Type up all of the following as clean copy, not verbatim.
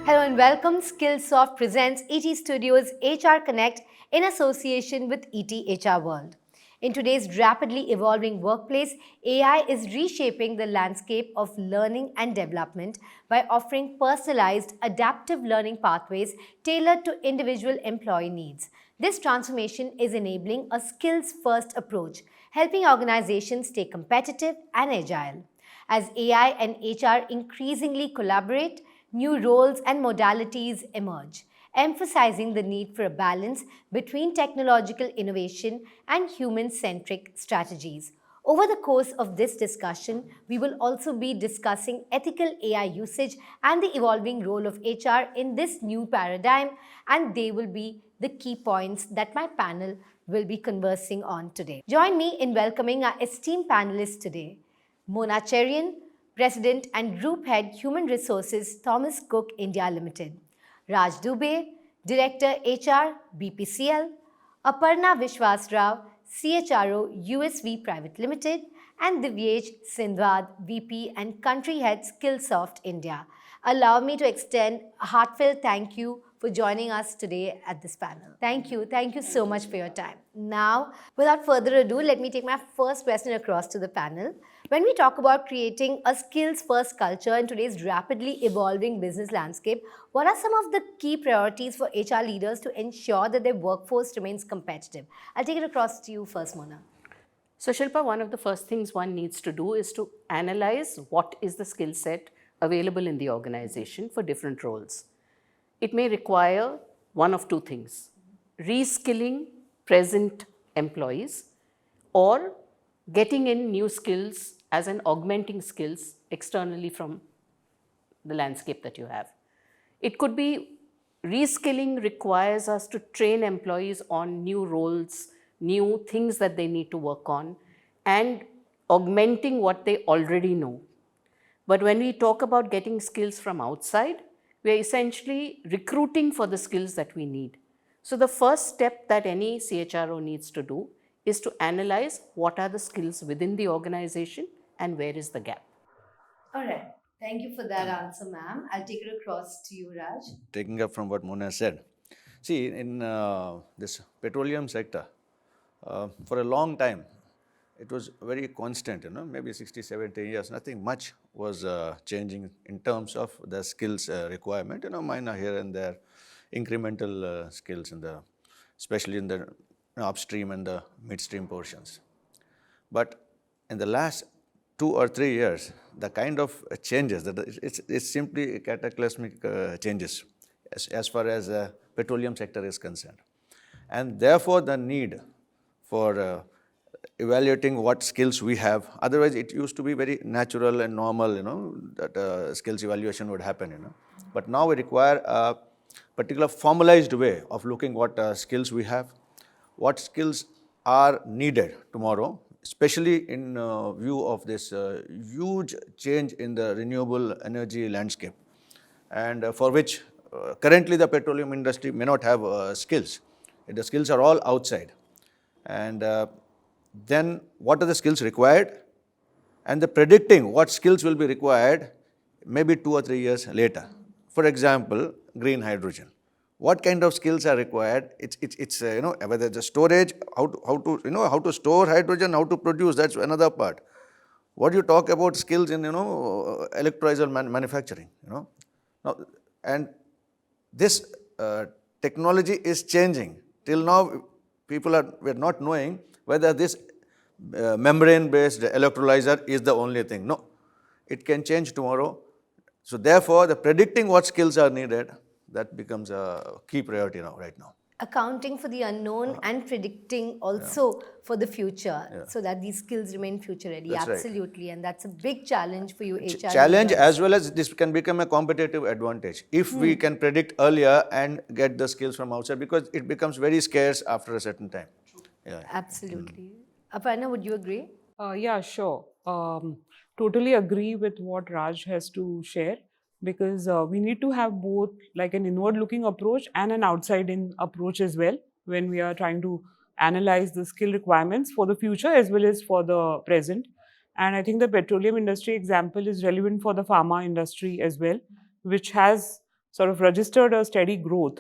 Hello and welcome. Skillsoft presents ET Studios HRConnect in association with ETHRWorld. In today's rapidly evolving workplace, AI is reshaping the landscape of learning and development by offering personalized, adaptive learning pathways tailored to individual employee needs. This transformation is enabling a skills-first approach, helping organizations stay competitive and agile. As AI and HR increasingly collaborate, new roles and modalities emerge, emphasizing the need for a balance between technological innovation and human-centric strategies. Over the course of this discussion, we will also be discussing ethical AI usage and the evolving role of HR in this new paradigm, and they will be the key points that my panel will be conversing on today. Join me in welcoming our esteemed panelists today. Mona Cheriyan, President and Group Head Human Resources, Thomas Cook India Limited. Raj Dubey, Director HR, BPCL. Aparna Vishwasrao, CHRO, USV Private Limited. And Divyesh, Sindhwaad, VP and Country Head, Skillsoft India. Allow me to extend a heartfelt thank you for joining us today at this panel. Thank you. Thank you so much for your time. Now, without further ado, let me take my first question across to the panel. When we talk about creating a skills-first culture in today's rapidly evolving business landscape, what are some of the key priorities for HR leaders to ensure that their workforce remains competitive? I'll take it across to you first, Mona. So Shilpa, one of the first things one needs to do is to analyze what is the skill set available in the organization for different roles. It may require one of two things: reskilling present employees or getting in new skills as an augmenting skills externally from the landscape that you have. It could be reskilling requires us to train employees on new roles, new things that they need to work on, and augmenting what they already know. But when we talk about getting skills from outside, we are essentially recruiting for the skills that we need. So the first step that any CHRO needs to do is to analyze what are the skills within the organization and where is the gap. All right. Thank you for that answer, ma'am. I'll take it across to you, Raj. Taking up from what Mona said. See, in this petroleum sector, for a long time, it was very constant, maybe 60, 70 years, nothing much was changing in terms of the skills requirement, minor here and there, incremental skills, especially in the upstream and the midstream portions. But in the last 2 or 3 years, the kind of changes, it's simply cataclysmic changes as far as the petroleum sector is concerned. And therefore, the need for evaluating what skills we have. Otherwise, it used to be very natural and normal, that skills evaluation would happen, But now we require a particular formalized way of looking what skills we have, what skills are needed tomorrow, especially in view of this huge change in the renewable energy landscape, and for which currently the petroleum industry may not have skills. The skills are all outside. And then what are the skills required? And the predicting what skills will be required maybe 2 or 3 years later. For example, green hydrogen. What kind of skills are required? It's whether the storage, how to store hydrogen, how to produce, that's another part. What you talk about skills in electrolyzer manufacturing, Now, and this technology is changing. Till now, we're not knowing whether this membrane-based electrolyzer is the only thing. No, it can change tomorrow. So therefore, the predicting what skills are needed, that becomes a key priority right now. Accounting for the unknown and predicting also for the future, so that these skills remain future ready. That's absolutely right. And that's a big challenge for you HR challenge leaders. As well as this can become a competitive advantage if we can predict earlier and get the skills from outside, because it becomes very scarce after a certain time. Yeah. Absolutely. Aparna, would you agree? Yeah, sure. Totally agree with what Raj has to share, because we need to have both like an inward-looking approach and an outside-in approach as well when we are trying to analyze the skill requirements for the future as well as for the present. And I think the petroleum industry example is relevant for the pharma industry as well, which has sort of registered a steady growth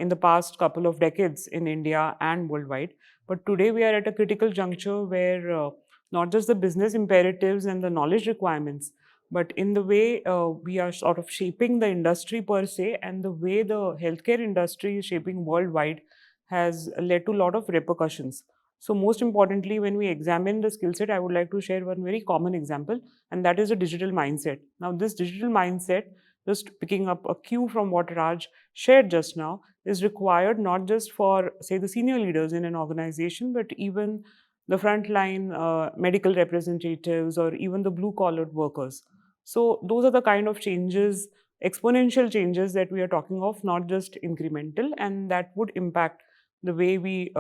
in the past couple of decades in India and worldwide. But today we are at a critical juncture where not just the business imperatives and the knowledge requirements, but in the way we are sort of shaping the industry per se, and the way the healthcare industry is shaping worldwide has led to a lot of repercussions. So most importantly, when we examine the skill set, I would like to share one very common example, and that is a digital mindset. Now, this digital mindset, just picking up a cue from what Raj shared just now, is required not just for, say, the senior leaders in an organization, but even the frontline medical representatives or even the blue-collared workers. So those are the kind of changes, exponential changes that we are talking of, not just incremental, and that would impact the way we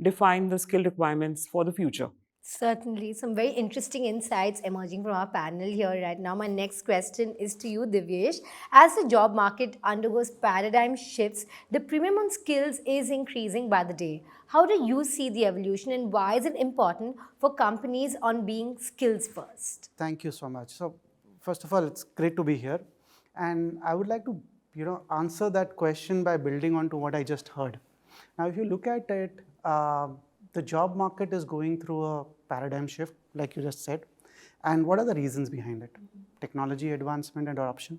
define the skill requirements for the future. Certainly, some very interesting insights emerging from our panel here right now. My next question is to you, Divyesh. As the job market undergoes paradigm shifts, the premium on skills is increasing by the day. How do you see the evolution, and why is it important for companies on being skills first? Thank you so much. So, first of all, it's great to be here. And I would like to, answer that question by building on to what I just heard. Now, if you look at it, the job market is going through a paradigm shift, like you just said. And what are the reasons behind it? Technology advancement and adoption,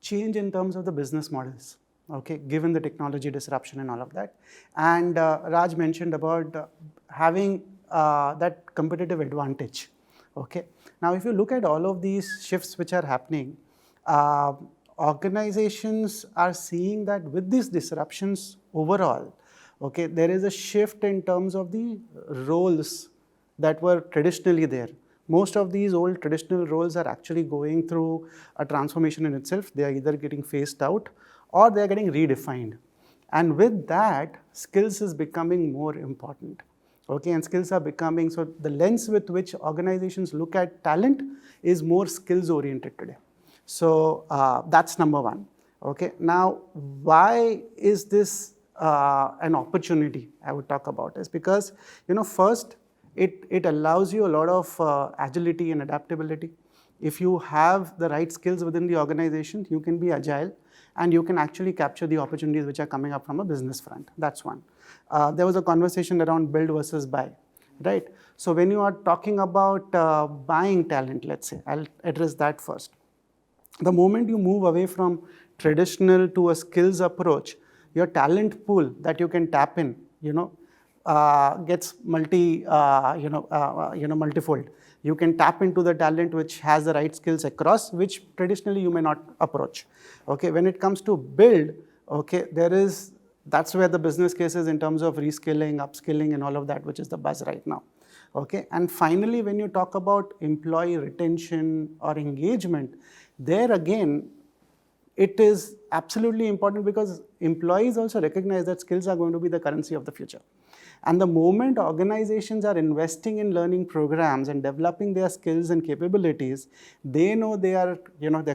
change in terms of the business models, okay, given the technology disruption and all of that. And Raj mentioned about having that competitive advantage, okay. Now, if you look at all of these shifts which are happening, organizations are seeing that with these disruptions overall, okay, there is a shift in terms of the roles that were traditionally there. Most of these old traditional roles are actually going through a transformation in itself. They are either getting phased out or they are getting redefined. And with that, skills is becoming more important. Okay, and skills are becoming, so the lens with which organizations look at talent is more skills oriented today. So that's number one. Okay, now why is this an opportunity I would talk about is because, first, it allows you a lot of agility and adaptability. If you have the right skills within the organization, you can be agile and you can actually capture the opportunities which are coming up from a business front. That's one. There was a conversation around build versus buy, right? So when you are talking about buying talent, let's say, I'll address that first. The moment you move away from traditional to a skills approach, your talent pool that you can tap in, gets multifold. You can tap into the talent which has the right skills across, which traditionally you may not approach. Okay, when it comes to build, okay, that's where the business case is in terms of reskilling, upskilling, and all of that, which is the buzz right now. Okay, and finally, when you talk about employee retention or engagement, there again, it is absolutely important because employees also recognize that skills are going to be the currency of the future. And the moment organizations are investing in learning programs and developing their skills and capabilities, they know their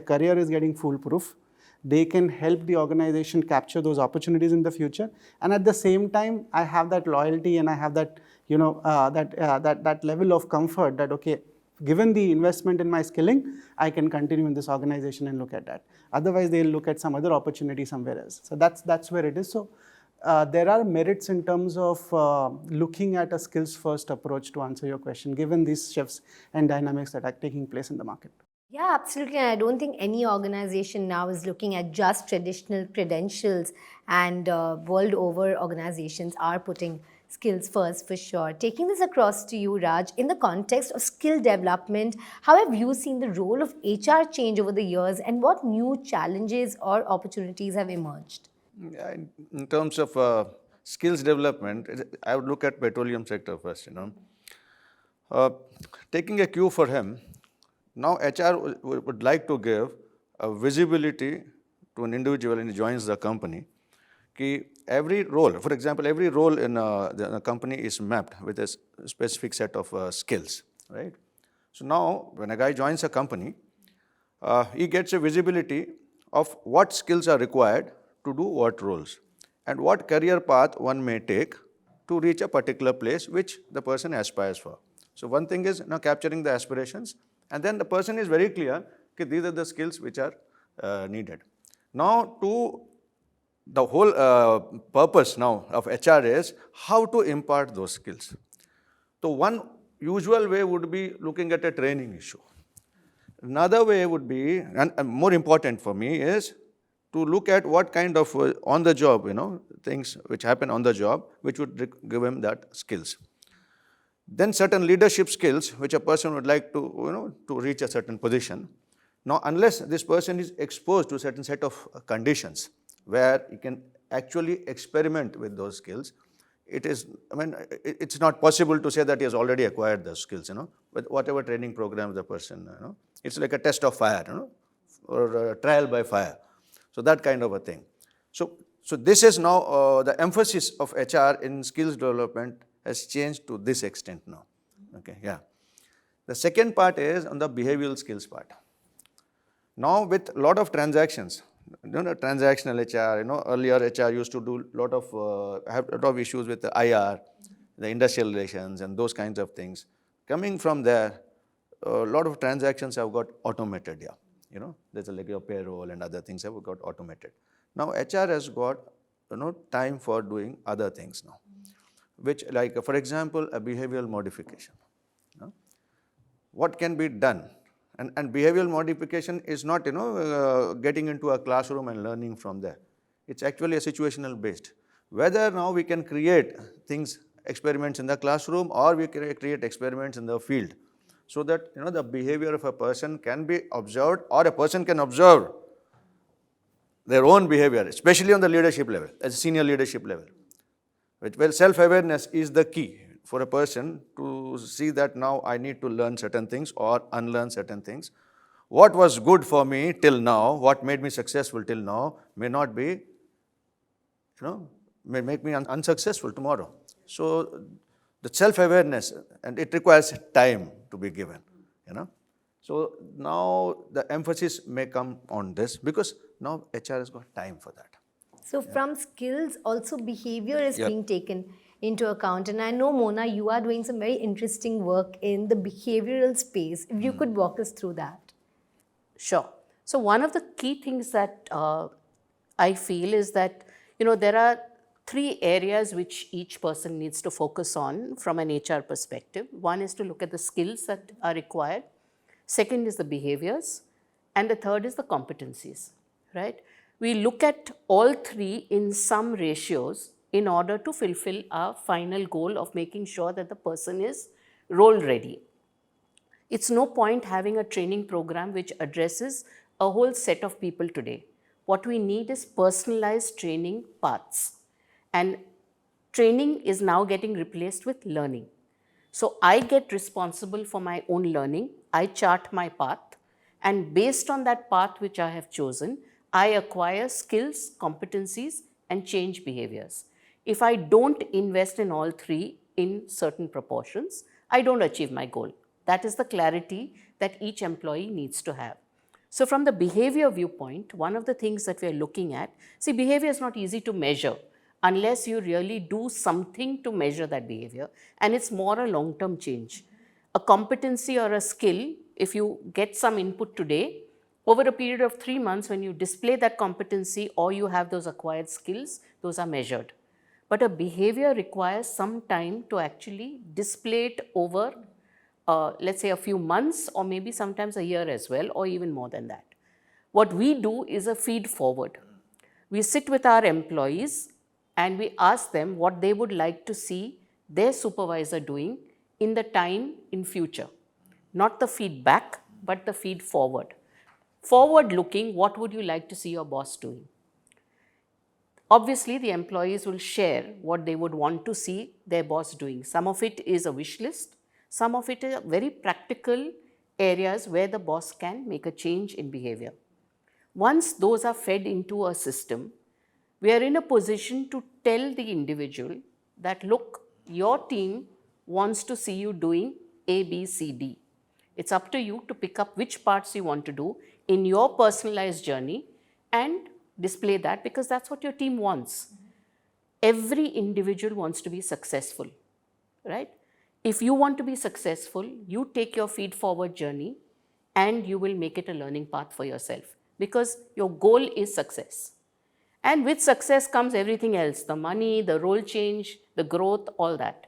career is getting foolproof. They can help the organization capture those opportunities in the future. And at the same time, I have that loyalty and I have that, that level of comfort that, okay, given the investment in my skilling, I can continue in this organization and look at that. Otherwise, they'll look at some other opportunity somewhere else. So that's where it is. So there are merits in terms of looking at a skills-first approach to answer your question, given these shifts and dynamics that are taking place in the market. Yeah, absolutely. And I don't think any organization now is looking at just traditional credentials, and world over organizations are putting skills first for sure. Taking this across to you, Raj, in the context of skill development, how have you seen the role of HR change over the years, and what new challenges or opportunities have emerged? In terms of skills development, I would look at petroleum sector first, taking a cue for him. Now HR would like to give a visibility to an individual when he joins the company. Every role, for example, every role in the company is mapped with a specific set of skills, right? So now when a guy joins a company, he gets a visibility of what skills are required to do what roles and what career path one may take to reach a particular place which the person aspires for. So one thing is capturing the aspirations, and then the person is very clear that these are the skills which are needed. Now, to the whole purpose now of HR is how to impart those skills. So, one usual way would be looking at a training issue. Another way would be, and more important for me, is to look at what kind of on the job, things which happen on the job, which would give him that skills. Then certain leadership skills, which a person would like to, to reach a certain position. Now, unless this person is exposed to a certain set of conditions where he can actually experiment with those skills, it's not possible to say that he has already acquired those skills, with whatever training program the person, it's like a test of fire, or a trial by fire. So that kind of a thing. So this is now the emphasis of HR in skills development has changed to this extent now. Okay, yeah. The second part is on the behavioral skills part. Now with a lot of transactions, transactional HR, earlier HR used to do have a lot of issues with the IR, the industrial relations and those kinds of things. Coming from there, a lot of transactions have got automated, there's like your payroll and other things have got automated. Now HR has got, time for doing other things now, which like, for example, a behavioral modification. What can be done? And behavioral modification is not, getting into a classroom and learning from there. It's actually a situational based. Whether now we can create things, experiments in the classroom, or we create experiments in the field, so that, the behavior of a person can be observed, or a person can observe their own behavior, especially on the leadership level, as senior leadership level. Well, self-awareness is the key for a person to see that now I need to learn certain things or unlearn certain things. What was good for me till now, what made me successful till now, may not be, may make me unsuccessful tomorrow. So the self-awareness, and it requires time to be given, So now the emphasis may come on this because now HR has got time for that. So from skills, also behavior is being taken into account. And I know, Mona, you are doing some very interesting work in the behavioral space. If you could walk us through that. Sure. So one of the key things that I feel is that, there are 3 areas which each person needs to focus on from an HR perspective. One is to look at the skills that are required. Second is the behaviors. And the third is the competencies, right? We look at all 3 in some ratios in order to fulfill our final goal of making sure that the person is role ready. It's no point having a training program which addresses a whole set of people today. What we need is personalized training paths. And training is now getting replaced with learning. So I get responsible for my own learning. I chart my path. And based on that path which I have chosen, I acquire skills, competencies, and change behaviors. If I don't invest in all 3 in certain proportions, I don't achieve my goal. That is the clarity that each employee needs to have. So from the behavior viewpoint, one of the things that we are looking at, see, behavior is not easy to measure unless you really do something to measure that behavior, and it's more a long-term change. A competency or a skill, if you get some input today, over a period of 3 months, when you display that competency or you have those acquired skills, those are measured. But a behavior requires some time to actually display it over, let's say, a few months or maybe sometimes a year as well, or even more than that. What we do is a feed forward. We sit with our employees and we ask them what they would like to see their supervisor doing in the time in future. Not the feedback, but the feed forward. Forward looking, what would you like to see your boss doing? Obviously, the employees will share what they would want to see their boss doing. Some of it is a wish list. Some of it is very practical areas where the boss can make a change in behavior. Once those are fed into a system, we are in a position to tell the individual that, look, your team wants to see you doing A, B, C, D. It's up to you to pick up which parts you want to do in your personalized journey and display that, because that's what your team wants. Every individual wants to be successful, right? If you want to be successful, you take your feed forward journey and you will make it a learning path for yourself. because your goal is success. And with success comes everything else, the money, the role change, the growth, all that.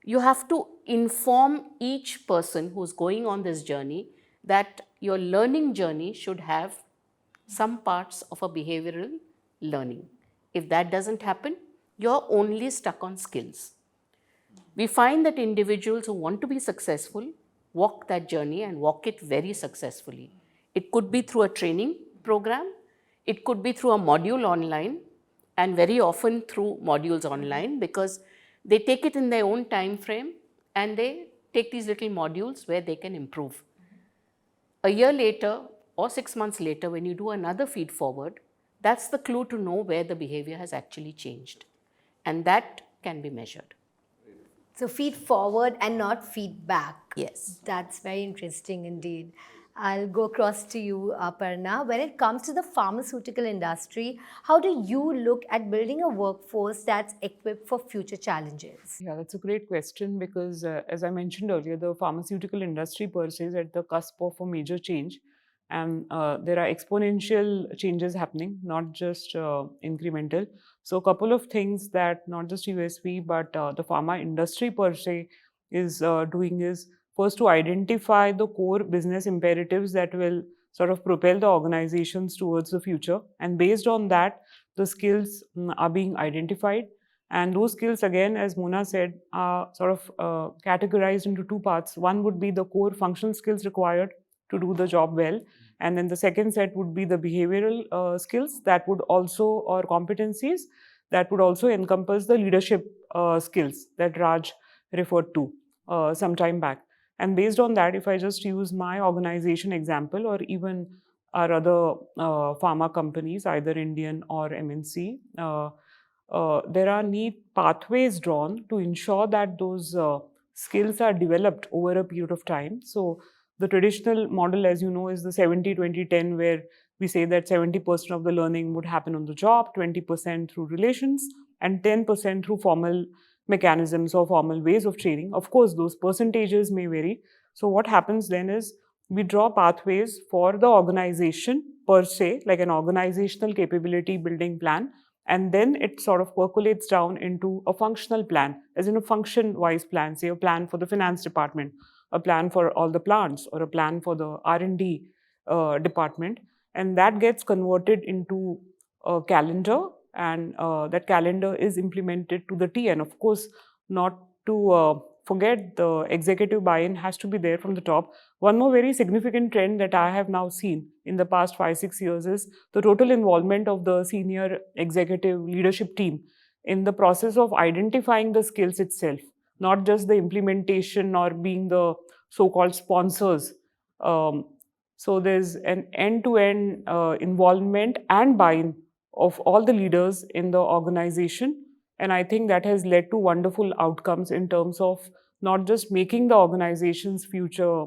You have to inform each person who's going on this journey that your learning journey should have some parts of a behavioral learning. If that doesn't happen, you're only stuck on skills. We find that individuals who want to be successful walk that journey and walk it very successfully. It could be through a training program, it could be through a module online, and very often through modules online, because they take it in their own time frame and they take these little modules where they can improve. A year later or 6 months later, when you do another feed forward, that's the clue to know where the behavior has actually changed. And that can be measured. So feed forward and not feedback. Yes. That's very interesting indeed. I'll go across to you, Aparna. When it comes to the pharmaceutical industry, how do you look at building a workforce that's equipped for future challenges? Yeah, that's a great question because, as I mentioned earlier, the pharmaceutical industry per se is at the cusp of a major change. And there are exponential changes happening, not just incremental. So, a couple of things that not just USP, but the pharma industry per se is doing is first to identify the core business imperatives that will sort of propel the organizations towards the future. And based on that, the skills are being identified. And those skills, again, as Mona said, are sort of categorized into two parts. One would be the core functional skills required to do the job well. And then the second set would be the behavioral skills that would also, or competencies that would also encompass the leadership skills that Raj referred to some time back. And based on that, if I just use my organization example or even our other pharma companies, either Indian or MNC, there are neat pathways drawn to ensure that those skills are developed over a period of time. So the traditional model, as you know, is the 70-20-10, where we say that 70% of the learning would happen on the job, 20% through relations, and 10% through formal mechanisms or formal ways of training. Of course, those percentages may vary. So what happens then is we draw pathways for the organization per se, like an organizational capability building plan, and then it sort of percolates down into a functional plan, as in a function-wise plan, say a plan for the finance department, a plan for all the plants, or a plan for the R&D department. And that gets converted into a calendar, and that calendar is implemented to the T. And of course, not to forget, the executive buy-in has to be there from the top. One more very significant trend that I have now seen in the past 5-6 years is the total involvement of the senior executive leadership team in the process of identifying the skills itself, not just the implementation or being the so-called sponsors. So there's an end-to-end involvement and buy-in of all the leaders in the organization. And I think that has led to wonderful outcomes in terms of not just making the organization's future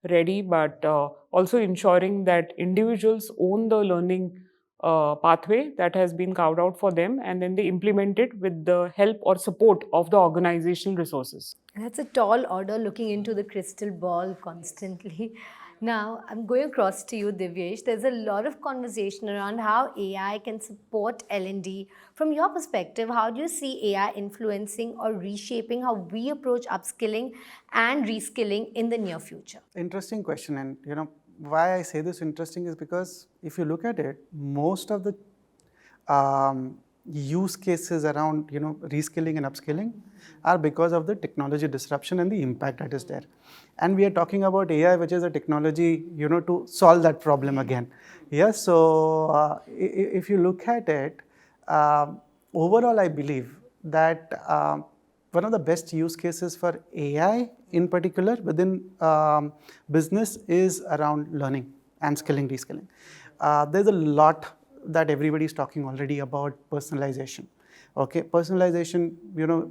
ready, but also ensuring that individuals own the learning pathway that has been carved out for them, and then they implement it with the help or support of the organizational resources. That's a tall order, looking into the crystal ball constantly. Now, I'm going across to you, Divyesh. There's a lot of conversation around how AI can support L&D. From your perspective, how do you see AI influencing or reshaping how we approach upskilling and reskilling in the near future? Interesting question. And why I say this interesting is because if you look at it, most of the use cases around reskilling and upskilling are because of the technology disruption and the impact that is there. And we are talking about AI, which is a technology to solve that problem again. Yeah. So if you look at it, overall, I believe that one of the best use cases for AI in particular within business is around learning and skilling, reskilling. There's a lot that everybody is talking already about personalization. Okay, personalization,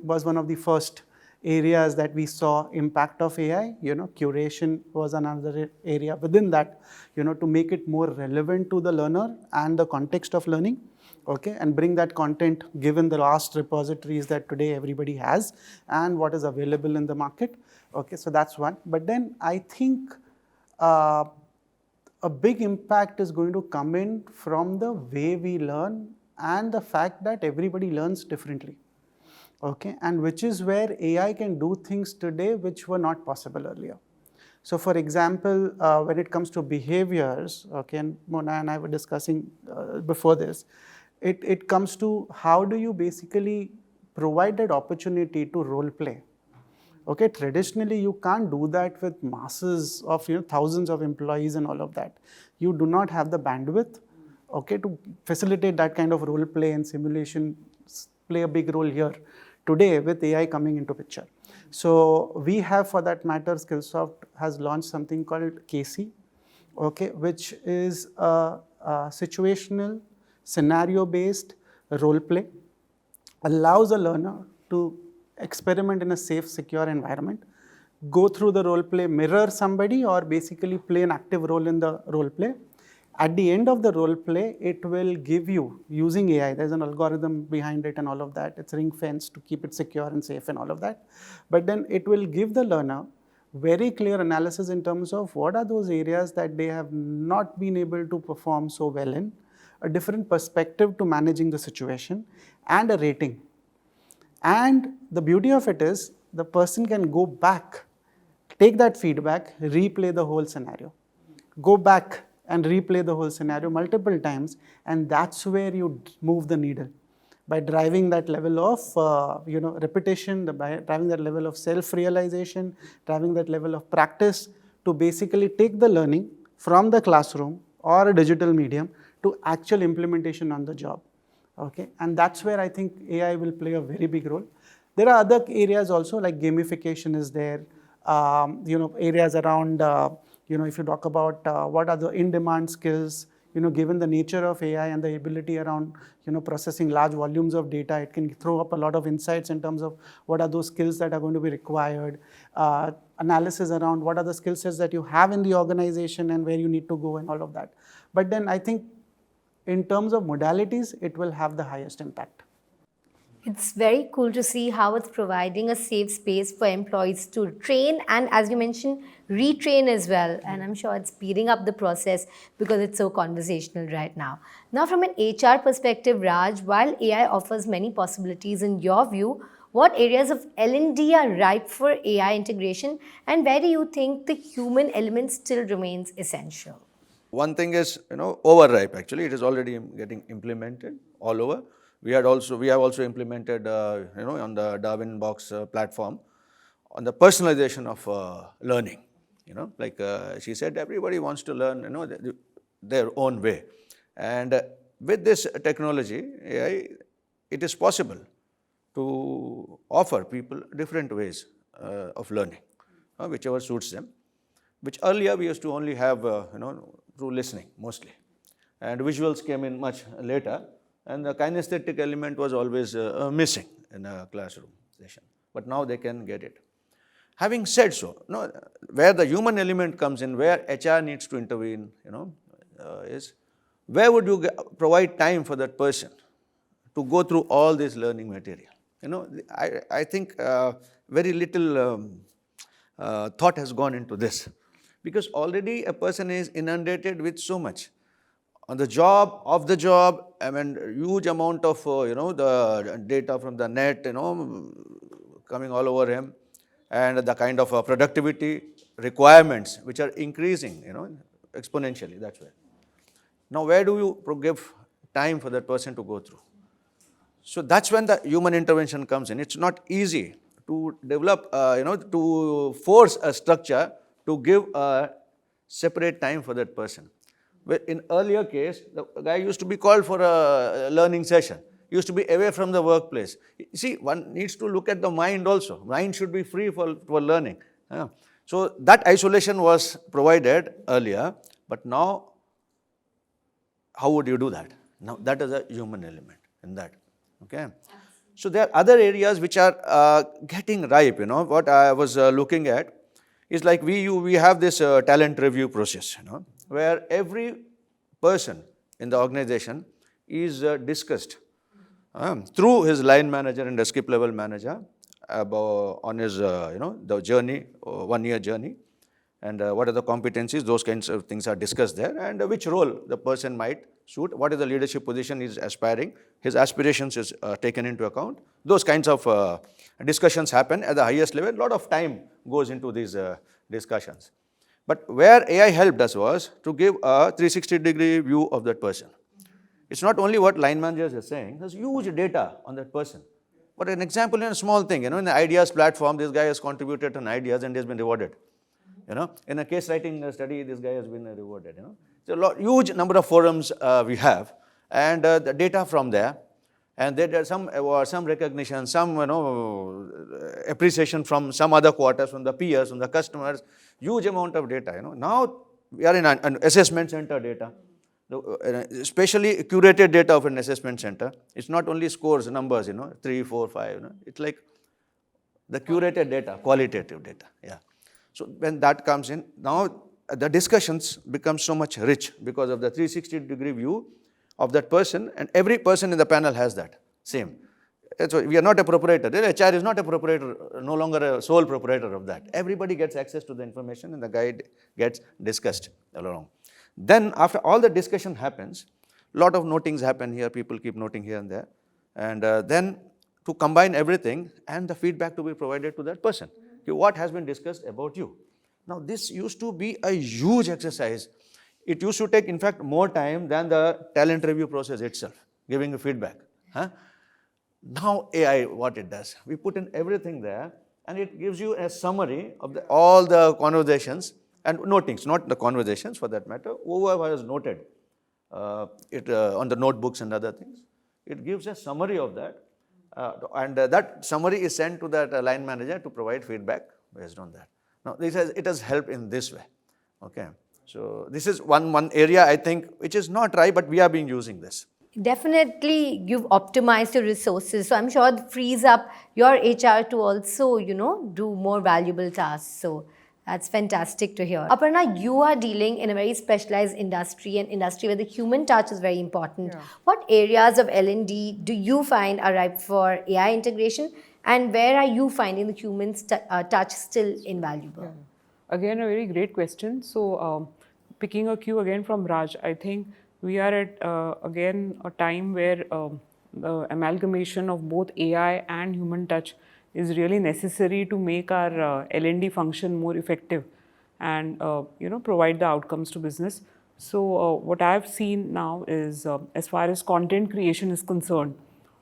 was one of the first areas that we saw impact of AI. Curation was another area within that, to make it more relevant to the learner and the context of learning. Okay, and bring that content given the vast repositories that today everybody has and what is available in the market. Okay, so that's one. But then I think a a big impact is going to come in from the way we learn and the fact that everybody learns differently. Okay, and which is where AI can do things today which were not possible earlier. So, for example, when it comes to behaviors, okay, and Mona and I were discussing before this, it comes to how do you basically provide that opportunity to role play. Okay, traditionally you can't do that with masses of thousands of employees and all of that. You do not have the bandwidth, okay, to facilitate that kind of role play, and simulation play a big role here today with AI coming into picture. So we have, for that matter, Skillsoft has launched something called KC, okay, which is a situational, scenario-based role play, allows a learner to experiment in a safe, secure environment, go through the role play, mirror somebody, or basically play an active role in the role play. At the end of the role play, it will give you, using AI, there's an algorithm behind it and all of that, it's ring fenced to keep it secure and safe and all of that. But then it will give the learner very clear analysis in terms of what are those areas that they have not been able to perform so well in, a different perspective to managing the situation, and a rating. And the beauty of it is, the person can go back, take that feedback, replay the whole scenario, go back and replay the whole scenario multiple times, and that's where you move the needle by driving that level of repetition, by driving that level of self-realization, driving that level of practice to basically take the learning from the classroom or a digital medium to actual implementation on the job. Okay, and that's where I think AI will play a very big role. There are other areas also, like gamification is there, areas around if you talk about what are the in-demand skills, given the nature of AI and the ability around, processing large volumes of data, it can throw up a lot of insights in terms of what are those skills that are going to be required, analysis around what are the skill sets that you have in the organization and where you need to go and all of that. But then I think in terms of modalities, it will have the highest impact. It's very cool to see how it's providing a safe space for employees to train and, as you mentioned, retrain as well. And I'm sure it's speeding up the process because it's so conversational right now. Now, from an HR perspective, Raj, while AI offers many possibilities, in your view, what areas of L&D are ripe for AI integration, and where do you think the human element still remains essential? One thing is, overripe actually. It is already getting implemented all over. We have also implemented, on the Darwin Box platform, on the personalization of learning. Like she said, everybody wants to learn, their own way. And with this technology, AI, it is possible to offer people different ways of learning, whichever suits them. Which earlier we used to only have, through listening mostly, and visuals came in much later, and the kinesthetic element was always missing in a classroom session. But now they can get it. Having said so, where the human element comes in, where HR needs to intervene, is where would you provide time for that person to go through all this learning material? I think very little thought has gone into this, because already a person is inundated with so much on the job, off the job. I mean, huge amount of the data from the net, coming all over him, and the kind of productivity requirements which are increasing, exponentially. That's where. Now, where do you give time for that person to go through? So that's when the human intervention comes in. It's not easy to develop, to force a structure to give a separate time for that person. In earlier case, the guy used to be called for a learning session, used to be away from the workplace. You see, one needs to look at the mind also. Mind should be free for learning. So that isolation was provided earlier, but now, how would you do that? Now, that is a human element in that. Okay. So there are other areas which are getting ripe. What I was looking at is like we have this talent review process, where every person in the organization is discussed through his line manager and the skip level manager on his the journey, 1 year journey, and what are the competencies, those kinds of things are discussed there, and which role the person might suit, what is the leadership position he is aspiring, his aspirations is taken into account. Those kinds of discussions happen at the highest level. A lot of time goes into these discussions. But where AI helped us was to give a 360-degree view of that person. It's not only what line managers are saying, there's huge data on that person. For an example, in a small thing, in the ideas platform, this guy has contributed on ideas and he has been rewarded. In a case writing study, this guy has been rewarded. So huge number of forums we have, and the data from there, and there are some recognition, some appreciation from some other quarters, from the peers, from the customers, huge amount of data. Now we are in an assessment center data, especially curated data of an assessment center. It's not only scores, numbers, 3, 4, 5. It's like the curated data, qualitative data. Yeah. So when that comes in, now the discussions become so much rich because of the 360-degree view of that person, and every person in the panel has that same. So we are not a proprietor. HR is not a proprietor, no longer a sole proprietor of that. Everybody gets access to the information and the guide gets discussed along. Then after all the discussion happens, lot of notings happen here, people keep noting here and there, and then to combine everything and the feedback to be provided to that person. Okay, what has been discussed about you? Now this used to be a huge exercise. It used to take, in fact, more time than the talent review process itself, giving a feedback. Now AI, what it does, we put in everything there, and it gives you a summary of all the conversations and notings, not the conversations for that matter, whoever has noted it on the notebooks and other things. It gives a summary of that, and that summary is sent to that line manager to provide feedback based on that. Now, it has helped in this way. Okay. So this is one area, I think, which is not right, but we have been using this. Definitely, you've optimized your resources. So I'm sure it frees up your HR to also, do more valuable tasks. So that's fantastic to hear. Aparna, you are dealing in a very specialized industry, an industry where the human touch is very important. Yeah. What areas of L&D do you find are ripe for AI integration, and where are you finding the human touch still invaluable? Yeah. Again, a very great question. So picking a cue again from Raj, I think we are at, again, a time where the amalgamation of both AI and human touch is really necessary to make our L&D function more effective and, provide the outcomes to business. So what I've seen now is, as far as content creation is concerned,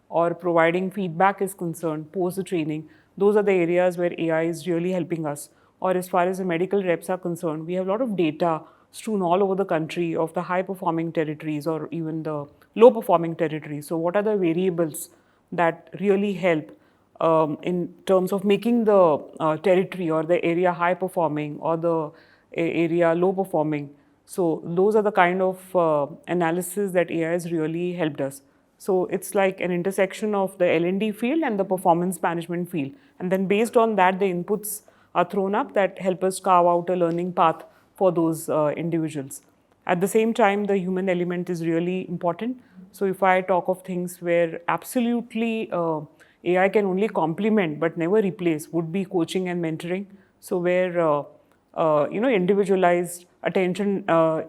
or providing feedback is concerned, post the training, those are the areas where AI is really helping us. Or as far as the medical reps are concerned, we have a lot of data strewn all over the country of the high-performing territories or even the low-performing territories. So what are the variables that really help in terms of making the territory or the area high-performing or the area low-performing? So those are the kind of analysis that AI has really helped us. So it's like an intersection of the L&D field and the performance management field. And then based on that, the inputs are thrown up that help us carve out a learning path for those individuals. At the same time, the human element is really important. So if I talk of things where absolutely AI can only complement but never replace, would be coaching and mentoring. So where individualized attention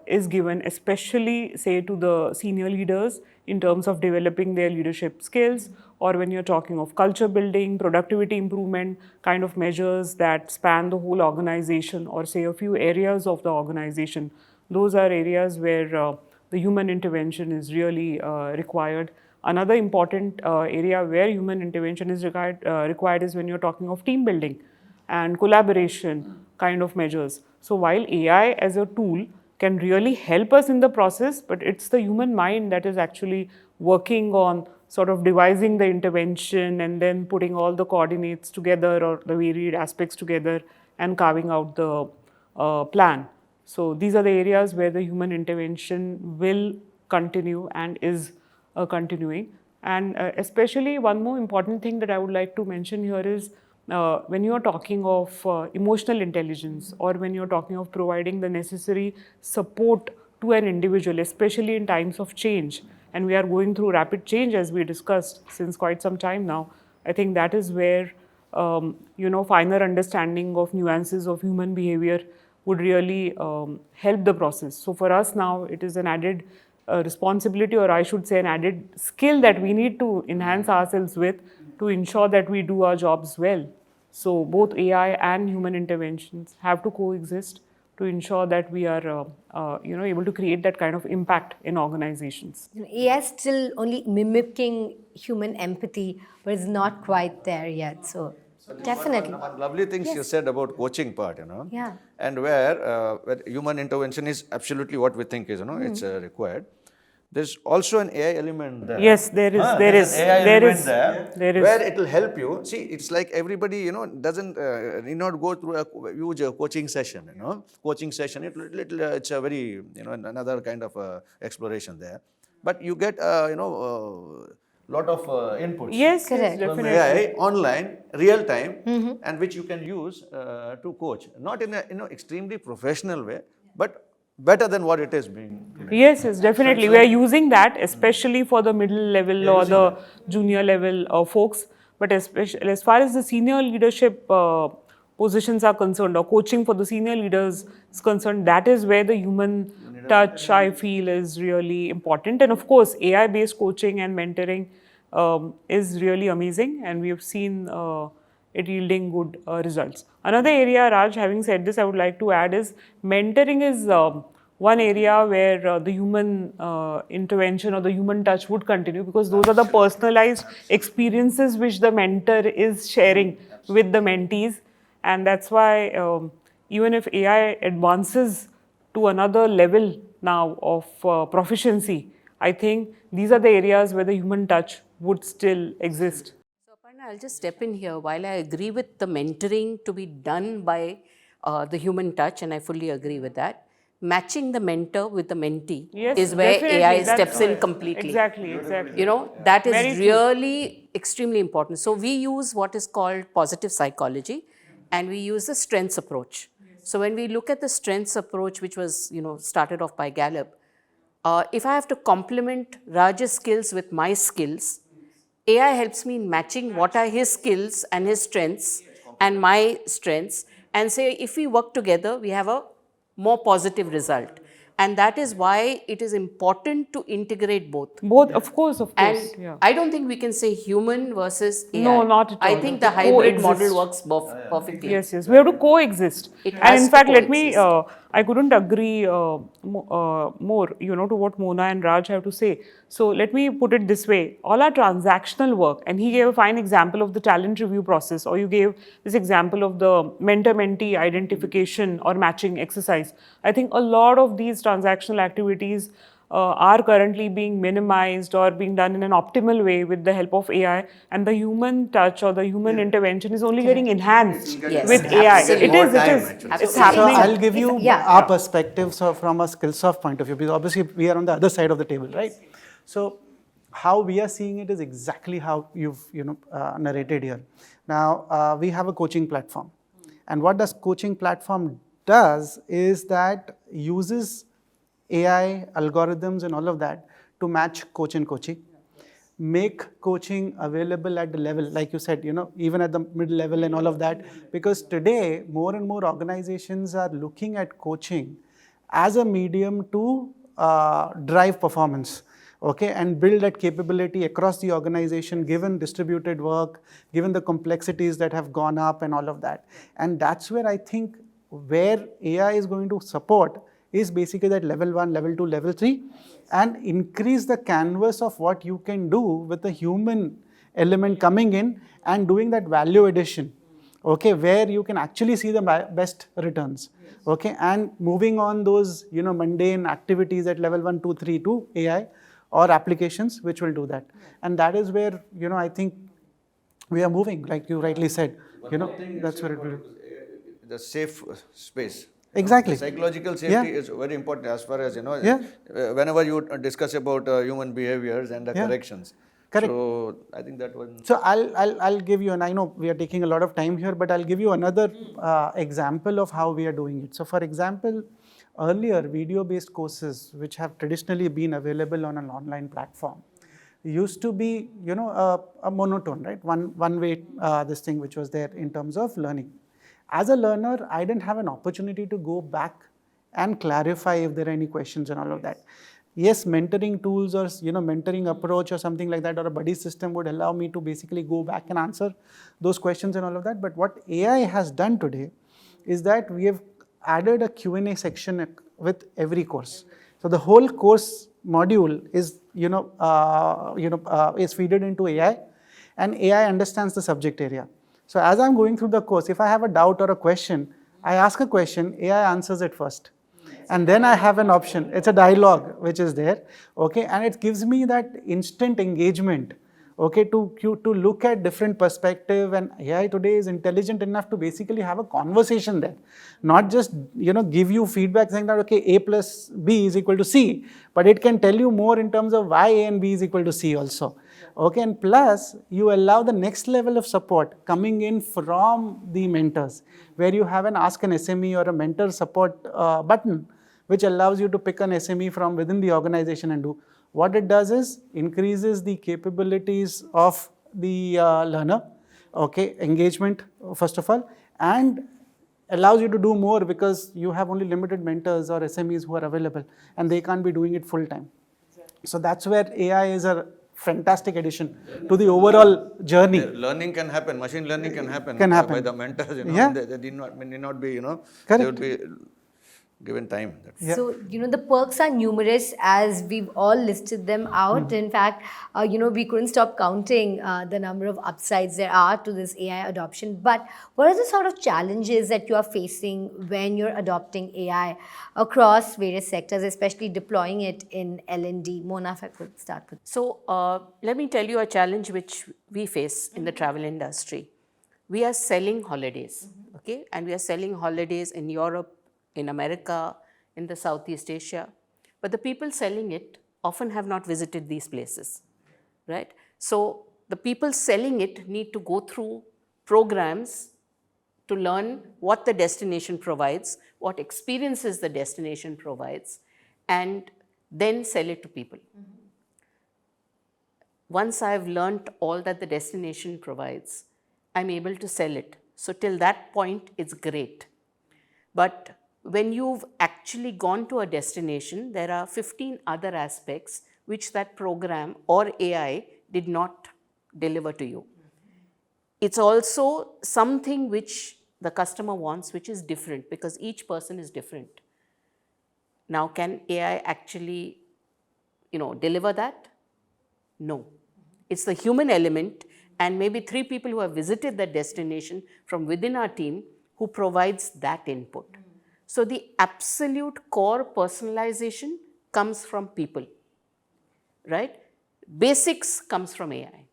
is given, especially say to the senior leaders in terms of developing their leadership skills, or when you're talking of culture building, productivity improvement kind of measures that span the whole organization or say a few areas of the organization. Those are areas where the human intervention is really required. Another important area where human intervention is required is when you're talking of team building and collaboration kind of measures. So while AI as a tool can really help us in the process, but it's the human mind that is actually working on sort of devising the intervention and then putting all the coordinates together or the varied aspects together and carving out the plan. So these are the areas where the human intervention will continue and is continuing. And especially one more important thing that I would like to mention here is when you are talking of emotional intelligence or when you're talking of providing the necessary support to an individual, especially in times of change, and we are going through rapid change as we discussed since quite some time now, I think that is where finer understanding of nuances of human behavior would really help the process. So for us now, it is an added responsibility, or I should say an added skill that we need to enhance ourselves with to ensure that we do our jobs well. So both AI and human interventions have to coexist to ensure that we are able to create that kind of impact in organizations. AI is still only mimicking human empathy, but it's not quite there yet. So definitely. One lovely things you said about coaching part, Yeah. and where human intervention is absolutely what we think is, it's required. There's also an AI element there. Yes, there is. There's an AI element There there, is. where it will help you. See, it's like everybody, doesn't need not go through a huge coaching session. Coaching session. It's a very, another kind of exploration there. But you get, lot of inputs. Yes, Correct. yes, From definitely. AI, online, real time, and which you can use to coach. Not in a extremely professional way, but better than what it is being today. Yes, yes, definitely. We are using that, especially for the middle level or the junior level folks. But especially as far as the senior leadership positions are concerned, or coaching for the senior leaders is concerned, that is where the human touch, I feel, is really important. And of course, AI-based coaching and mentoring is really amazing, and we have seen it yielding good results. Another area, Raj, having said this, I would like to add is mentoring is one area where the human intervention or the human touch would continue, because those are the personalized experiences which the mentor is sharing with the mentees. And that's why even if AI advances to another level now of proficiency, I think these are the areas where the human touch would still exist. So, Aparna, I'll just step in here. While I agree with the mentoring to be done by the human touch, and I fully agree with that, matching the mentor with the mentee Yes, is where definitely. AI That's steps in right. completely. Exactly. That is Very true. really extremely important. So we use what is called positive psychology, and we use the strengths approach. So when we look at the strengths approach, which was started off by Gallup, if I have to complement Raj's skills with my skills, AI helps me in matching what are his skills and his strengths and my strengths, and say if we work together, we have a more positive result. And that is why it is important to integrate both. Both, of course, And yeah. I don't think we can say human versus AI. No, not at I all. think the They hybrid coexist. model works perfectly. Yes, yes. We have to coexist. It And has in to fact, let me, coexist. I couldn't agree more, to what Mona and Raj have to say. So let me put it this way. All our transactional work, and he gave a fine example of the talent review process, or you gave this example of the mentor-mentee identification or matching exercise. I think a lot of these transactional activities are currently being minimized or being done in an optimal way with the help of AI, and the human touch or the human intervention is only getting enhanced Yes, with AI. absolutely. It is, More time, it's actually. So happening. I'll give you Yeah. our perspective. So from a Skillsoft point of view, because obviously we are on the other side of the table, right? So how we are seeing it is exactly how you've narrated here. Now we have a coaching platform, and what does coaching platform does is that uses AI algorithms and all of that to match coach and coachee, make coaching available at the level, like you said, even at the mid level and all of that. Because today, more and more organizations are looking at coaching as a medium to drive performance, okay, and build that capability across the organization, given distributed work, given the complexities that have gone up and all of that. And that's where I think where AI is going to support is basically that level 1, level 2, level 3, and increase the canvas of what you can do with the human element coming in and doing that value addition, okay, where you can actually see the best returns, okay, and moving on those mundane activities at level 1, 2, 3 to AI or applications which will do that. And that is where I think we are moving, like you rightly said, that's where it will. The safe space. Exactly. The psychological safety is very important as far as, whenever you discuss about human behaviors and the corrections. Correct. So I think that one. So I'll give you, and I know we are taking a lot of time here, but I'll give you another example of how we are doing it. So for example, earlier video-based courses, which have traditionally been available on an online platform, used to be, a monotone, right? One way, this thing which was there in terms of learning. As a learner, I didn't have an opportunity to go back and clarify if there are any questions and all of that. Yes, mentoring tools or mentoring approach or something like that, or a buddy system would allow me to basically go back and answer those questions and all of that. But what AI has done today is that we have added a Q&A section with every course. So the whole course module is is fed into AI, and AI understands the subject area. So as I'm going through the course, if I have a doubt or a question, I ask a question, AI answers it first. And then I have an option. It's a dialogue which is there, okay, and it gives me that instant engagement, okay, to look at different perspective. And AI today is intelligent enough to basically have a conversation there, not just give you feedback saying that okay, A plus B is equal to C, but it can tell you more in terms of why A and B is equal to C also. Okay, and plus you allow the next level of support coming in from the mentors, where you have an ask an SME or a mentor support button, which allows you to pick an SME from within the organization and do. What it does is increases the capabilities of the learner, okay, engagement first of all, and allows you to do more because you have only limited mentors or SMEs who are available and they can't be doing it full time. So that's where AI is a fantastic addition to the overall journey. Learning can happen, machine learning can happen, by the mentors, Yeah. They need not be, Correct. they would be given time. Yeah. So, the perks are numerous as we've all listed them out. In fact, we couldn't stop counting the number of upsides there are to this AI adoption. But what are the sort of challenges that you are facing when you're adopting AI across various sectors, especially deploying it in L&D? Mona, if I could start with. So let me tell you a challenge which we face in the travel industry. We are selling holidays, okay? And we are selling holidays in Europe, in America, in the Southeast Asia. But the people selling it often have not visited these places, right? So the people selling it need to go through programs to learn what the destination provides, what experiences the destination provides, and then sell it to people. Once I've learnt all that the destination provides, I'm able to sell it. So till that point, it's great. But when you've actually gone to a destination, there are 15 other aspects which that program or AI did not deliver to you. It's also something which the customer wants, which is different because each person is different. Now, can AI actually, deliver that? No. It's the human element and maybe 3 people who have visited that destination from within our team who provides that input. So the absolute core personalization comes from people, right? Basics comes from AI.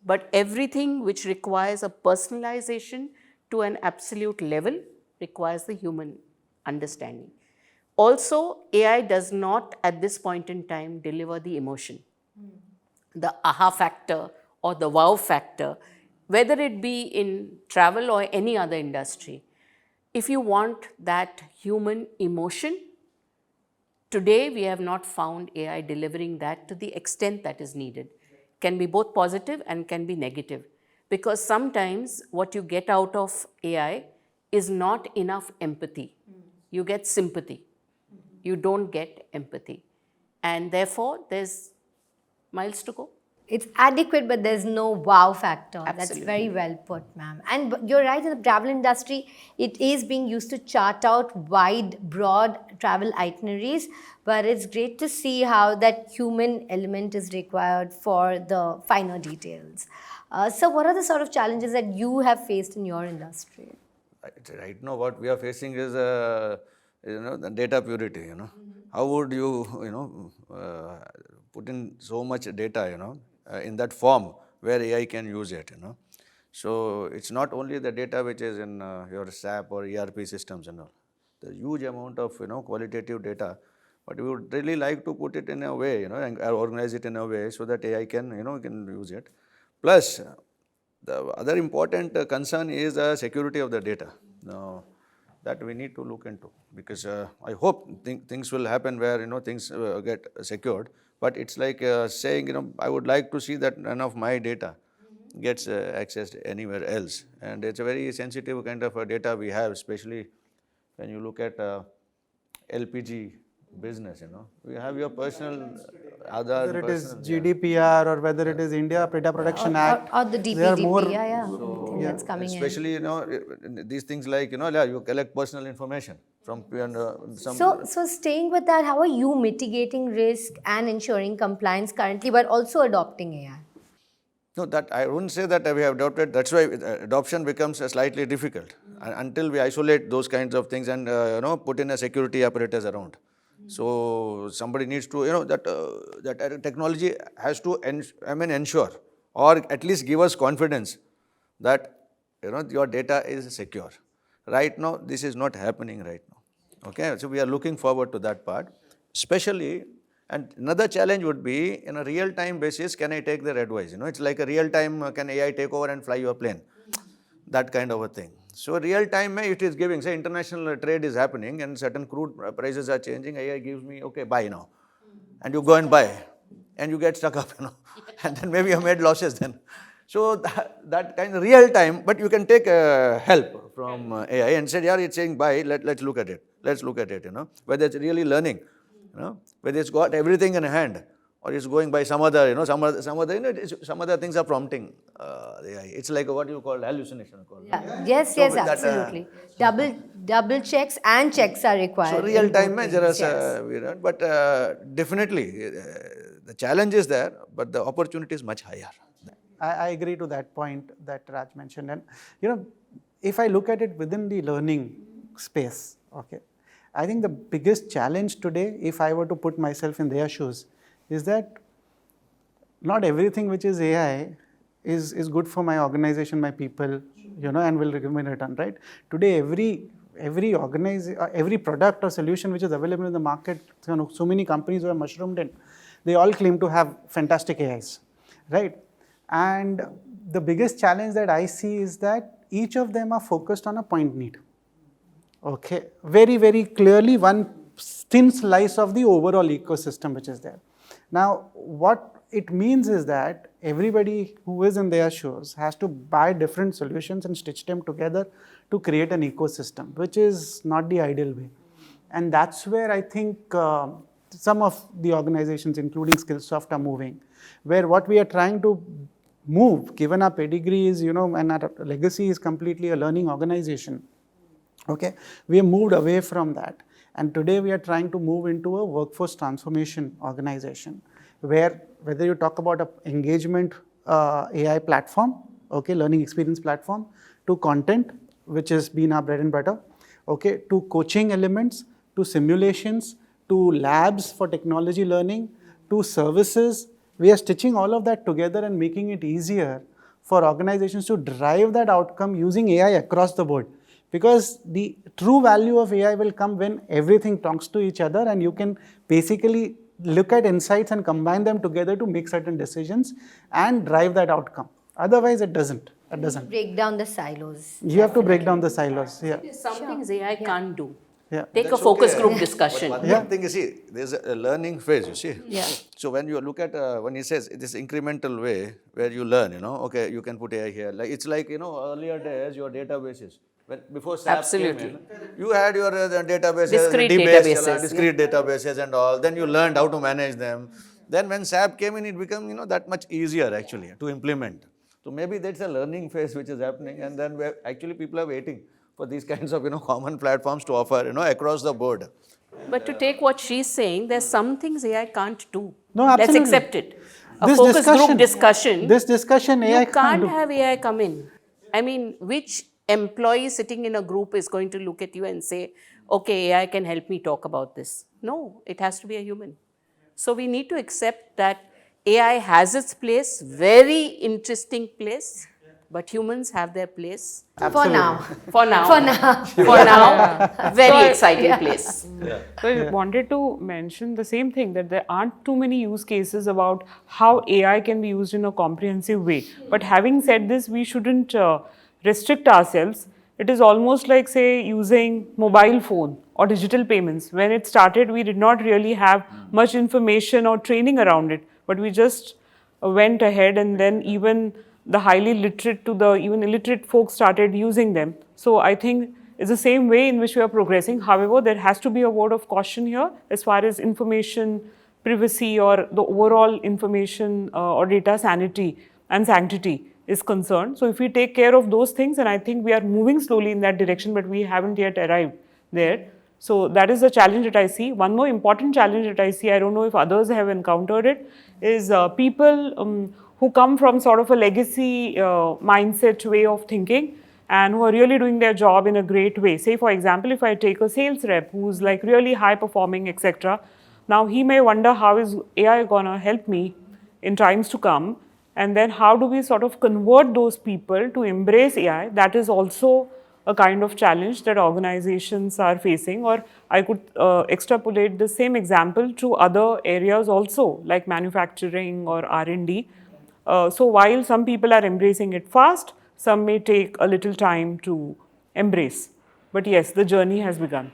But everything which requires a personalization to an absolute level requires the human understanding. Also, AI does not at this point in time deliver the emotion, the aha factor or the wow factor, whether it be in travel or any other industry. If you want that human emotion, today we have not found AI delivering that to the extent that is needed. Can be both positive and can be negative, because sometimes what you get out of AI is not enough empathy. You get sympathy. You don't get empathy. And therefore, there's miles to go. It's adequate, but there's no wow factor. Absolutely. That's very well put, ma'am. And you're right, in the travel industry, it is being used to chart out wide, broad travel itineraries, but it's great to see how that human element is required for the finer details. So what are the sort of challenges that you have faced in your industry? Right now, what we are facing is, the data purity, How would you, put in so much data, in that form where AI can use it, So it's not only the data which is in your SAP or ERP systems and all. The huge amount of, qualitative data, but we would really like to put it in a way, and organize it in a way so that AI can, can use it. Plus, the other important concern is the security of the data. Now, that we need to look into, because I hope things will happen where, things get secured. But it's like saying, I would like to see that none of my data gets accessed anywhere else. And it's a very sensitive kind of data we have, especially when you look at LPG business, you have your personal Aadhaar, Whether it is personal, GDPR or whether it is India Data Protection Act, Or the they are DPDP, more. I think that's coming especially, these things like, you collect personal information from some. So staying with that, how are you mitigating risk and ensuring compliance currently, but also adopting AI? No, that I wouldn't say that we have adopted. That's why adoption becomes slightly difficult until we isolate those kinds of things and put in a security apparatus around. So somebody needs to that technology has to ensure or at least give us confidence that your data is secure. Right now, this is not happening right now. Okay, so we are looking forward to that part, especially. And another challenge would be, in a real-time basis, can I take their advice? It's like a real-time, can AI take over and fly your plane? That kind of a thing. So real-time, it is giving, say international trade is happening and certain crude prices are changing, AI gives me, okay, buy now. And you go and buy and you get stuck up, and then maybe you made losses then. So that kind of real-time, but you can take help from AI and say, yeah, it's saying buy, let's look at it. Let's look at it, whether it's really learning. Whether it's got everything in hand or it's going by some other, some other things are prompting the AI. It's like what you call hallucination. Yeah. Yes, absolutely. Double checks and checks are required. So real time measures, but definitely the challenge is there, but the opportunity is much higher. I agree to that point that Raj mentioned. And if I look at it within the learning space, okay, I think the biggest challenge today, if I were to put myself in their shoes, is that not everything which is AI is good for my organization, my people, and will give me return, right? Today, every product or solution which is available in the market, so many companies who are mushroomed in, they all claim to have fantastic AIs, right? And the biggest challenge that I see is that each of them are focused on a point need. Okay, very, very clearly one thin slice of the overall ecosystem which is there. Now, what it means is that everybody who is in their shoes has to buy different solutions and stitch them together to create an ecosystem, which is not the ideal way. And that's where I think some of the organizations, including Skillsoft, are moving, where what we are trying to move, given our pedigree is, and our legacy is completely a learning organization. Okay, we have moved away from that, and today we are trying to move into a workforce transformation organization, where whether you talk about an engagement AI platform, okay, learning experience platform, to content, which has been our bread and butter, okay, to coaching elements, to simulations, to labs for technology learning, to services, we are stitching all of that together and making it easier for organizations to drive that outcome using AI across the board. Because the true value of AI will come when everything talks to each other and you can basically look at insights and combine them together to make certain decisions and drive that outcome. Otherwise, it doesn't. Break down the silos. You have to break down the silos. Yeah. Some things AI can't do. Yeah. Take That's a focus okay. group discussion. But one thing you see, there's a learning phase, you see. Yeah. So when you look at, when he says this incremental way where you learn, okay, you can put AI here. Like it's like, earlier days, your databases. Before SAP came in, you had your databases, discrete databases and all. Then you learned how to manage them. Then when SAP came in, it became, that much easier actually to implement. So maybe that's a learning phase which is happening, and then actually people are waiting for these kinds of, common platforms to offer, across the board. But to take what she's saying, there's some things AI can't do. No, absolutely. Let's accept it. A focus group discussion. This discussion, AI you can't have AI come in. I mean, which employee sitting in a group is going to look at you and say, okay, AI can help me talk about this. No, it has to be a human. So we need to accept that AI has its place, very interesting place, but humans have their place. For now. For now. For now. For now, very exciting place. So I wanted to mention the same thing, that there aren't too many use cases about how AI can be used in a comprehensive way. But having said this, we shouldn't restrict ourselves. It is almost like, say, using mobile phone or digital payments. When it started, we did not really have much information or training around it, but we just went ahead, and then even the highly literate to the even illiterate folks started using them. So I think it's the same way in which we are progressing. However, there has to be a word of caution here as far as information privacy or the overall information or data sanity and sanctity is concerned. So if we take care of those things, and I think we are moving slowly in that direction, but we haven't yet arrived there. So that is the challenge that I see. One more important challenge that I see, I don't know if others have encountered it, is people who come from sort of a legacy mindset way of thinking and who are really doing their job in a great way. Say for example, if I take a sales rep who's like really high performing, etc. Now he may wonder, how is AI gonna help me in times to come? And then how do we sort of convert those people to embrace AI? That is also a kind of challenge that organizations are facing. Or I could extrapolate the same example to other areas also, like manufacturing or R&D. So while some people are embracing it fast, some may take a little time to embrace. But yes, the journey has begun.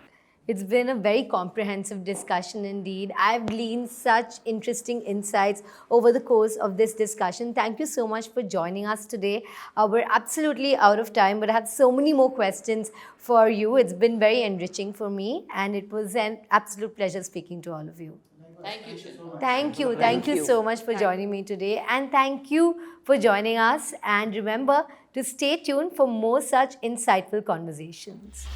It's been a very comprehensive discussion indeed. I've gleaned such interesting insights over the course of this discussion. Thank you so much for joining us today. We're absolutely out of time, but I have so many more questions for you. It's been very enriching for me, and it was an absolute pleasure speaking to all of you. Thank you, Shilpa. Thank you so much for joining me today, and thank you for joining us. And remember to stay tuned for more such insightful conversations.